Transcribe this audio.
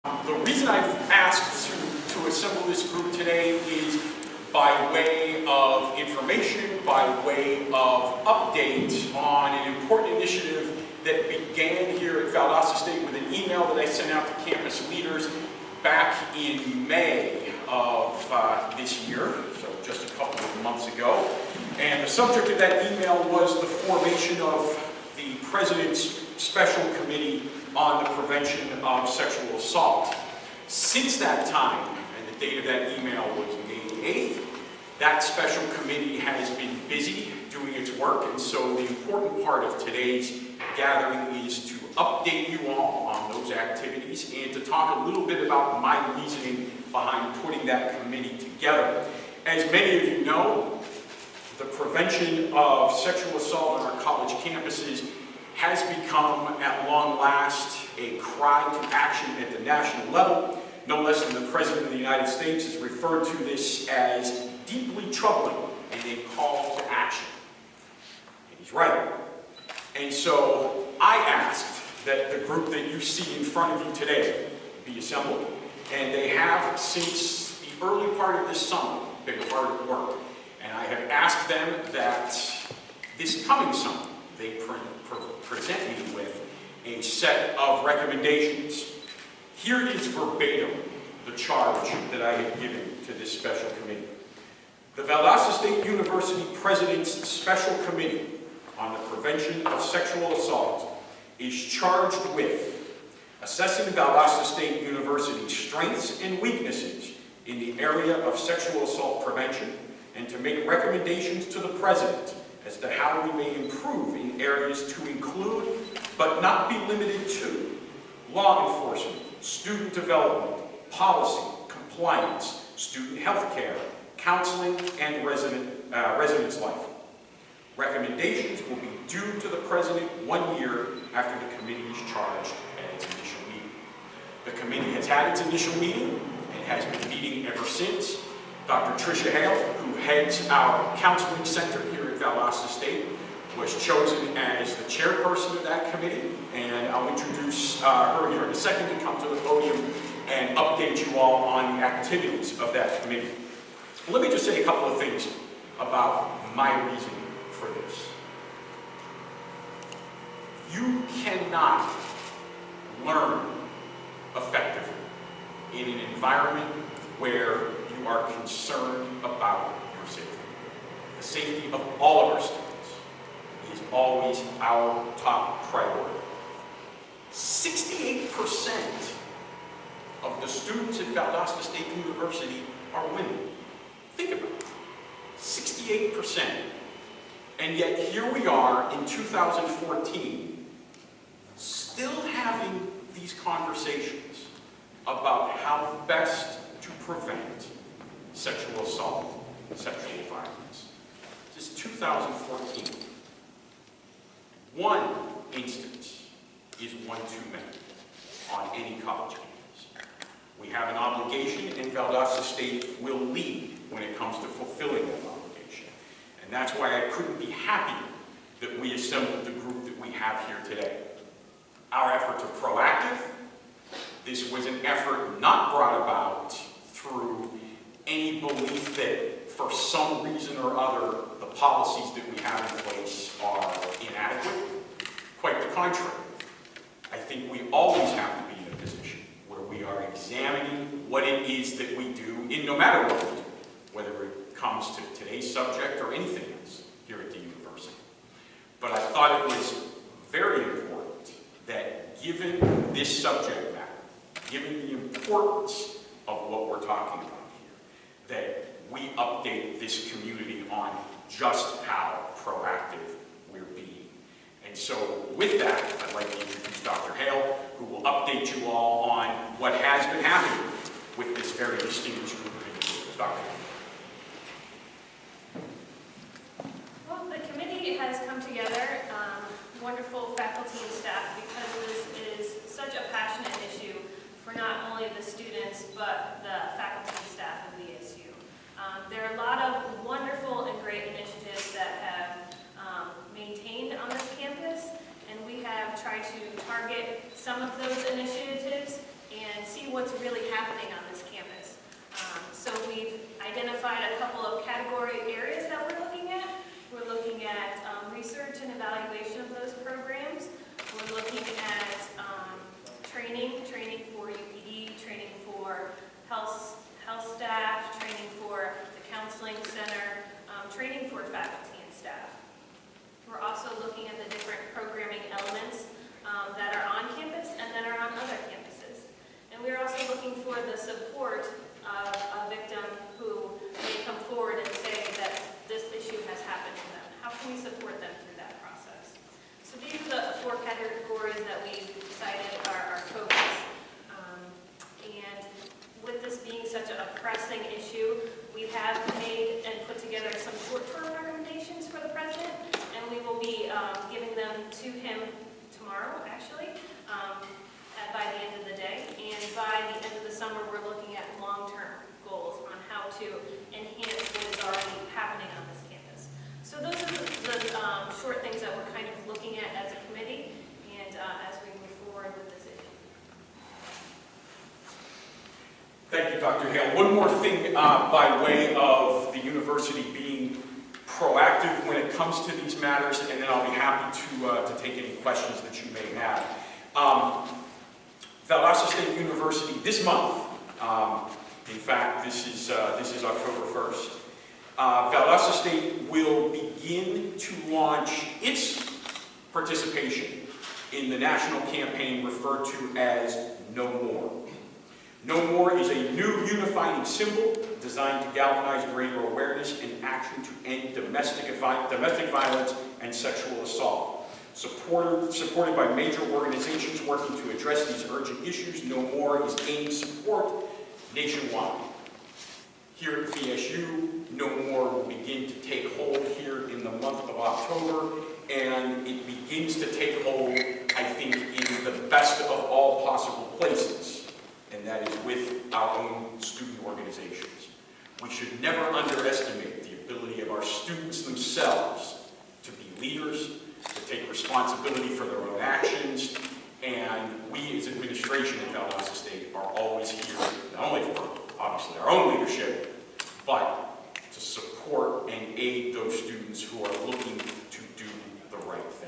The reason I've asked to assemble this group today is by way of information, by way of update on an important initiative that began here at Valdosta State with an email that I sent out to campus leaders back in May of this year, so just a couple of months ago. And the subject of that email was the formation of the President's Special Committee on the Prevention of Sexual Assault. Since that time, and the date of that email was May 8th, that special committee has been busy doing its work, and so the important part of today's gathering is to update you all on those activities and to talk a little bit about my reasoning behind putting that committee together. As many of you know, the prevention of sexual assault on our college campuses has become, at long last, a cry to action at the national level. No less than the President of the United States has referred to this as deeply troubling and a call to action. And he's right. And so I asked that the group that you see in front of you today be assembled, and they have, since the early part of this summer, been hard at work. And I have asked them that this coming summer, they present me with a set of recommendations. Here is verbatim the charge that I have given to this special committee. The Valdosta State University President's Special Committee on the Prevention of Sexual Assault is charged with assessing Valdosta State University's strengths and weaknesses in the area of sexual assault prevention and to make recommendations to the President as to how we may improve in areas to include, but not be limited to, law enforcement, student development, policy, compliance, student health care, counseling, and residence life. Recommendations will be due to the President 1 year after the committee is charged at its initial meeting. The committee has had its initial meeting and has been meeting ever since. Dr. Tricia Hale, who heads our counseling center here at Valdosta State, was chosen as the chairperson of that committee, and I'll introduce her here in a second to come to the podium and update you all on the activities of that committee. Let me just say a couple of things about my reasoning for this. You cannot learn effectively in an environment where you are concerned about your safety. The safety of all of our students is always our top priority. 68% of the students at Valdosta State University are women. Think about it. 68%. And yet here we are in 2014 still having these conversations about how best to prevent sexual assault and sexual violence. This is 2014. One instance is one too many on any college campus. We have an obligation, and Valdosta State will lead when it comes to fulfilling that obligation. And that's why I couldn't be happier that we assembled the group that we have here today. Our efforts are proactive. This was an effort not brought about through any belief that for some reason or other the policies that we have in place are inadequate. Quite the contrary. I think we always have to be in a position where we are examining what it is that we do in no matter what we do, whether it comes to today's subject or anything else here at the university. But I thought it was very important that given this subject matter, given the importance of what we're talking about here, that we update this community on just how proactive we're being. And so with that, I'd like to introduce Dr. Hale, who will update you all on what has been happening with this very distinguished group of individuals. Dr. Hale. Well, the committee has come together, wonderful faculty and staff, because this is such a passionate issue for not only the students, but the faculty and staff of VSU. There are a lot of wonderful and great initiatives that have maintained on this campus, and we have tried to target some of those initiatives and see what what's really happening on this campus. So we've identified a couple of category areas that we're looking at. We're looking at research and evaluation of those programs. We're looking at training for UPD, training for health staff, training for the counseling center, training for faculty and staff. We're also looking at the different programming elements that are on campus and that are on other campuses. And we're also looking for the support of a victim who may come forward and say that this issue has happened to them. How can we support them through that process? So these are the 4 categories that we decided are our focus. And with this being such a pressing issue, we have made and put together some short-term recommendations for the president, and we will be giving them to him tomorrow, actually, by the end of the day. And by the end of the summer, we're looking at long-term goals on how to enhance what is already happening on this campus. So those are the short things that we're kind of looking at as a committee and as we move forward with this issue. Thank you, Dr. Hale. One more thing by way of the university being proactive when it comes to these matters, and then I'll be happy to take any questions that you may have. Valdosta State University this month, in fact, this is October 1st, Valdosta State will begin to launch its participation in the national campaign referred to as No More. No More is a new unifying symbol designed to galvanize greater awareness and action to end domestic violence and sexual assault. Supported by major organizations working to address these urgent issues, No More is gaining support nationwide. Here at VSU, No More will begin to take hold here in the month of October, and it begins to take hold, I think, in the best of all possible places, and that is with our own student organizations. We should never underestimate the ability of our students themselves to be leaders, to take responsibility for their own actions, and we as administration at Valdosta State are always here, not only for, obviously, our own leadership, but to support and aid those students who are looking to do the right thing.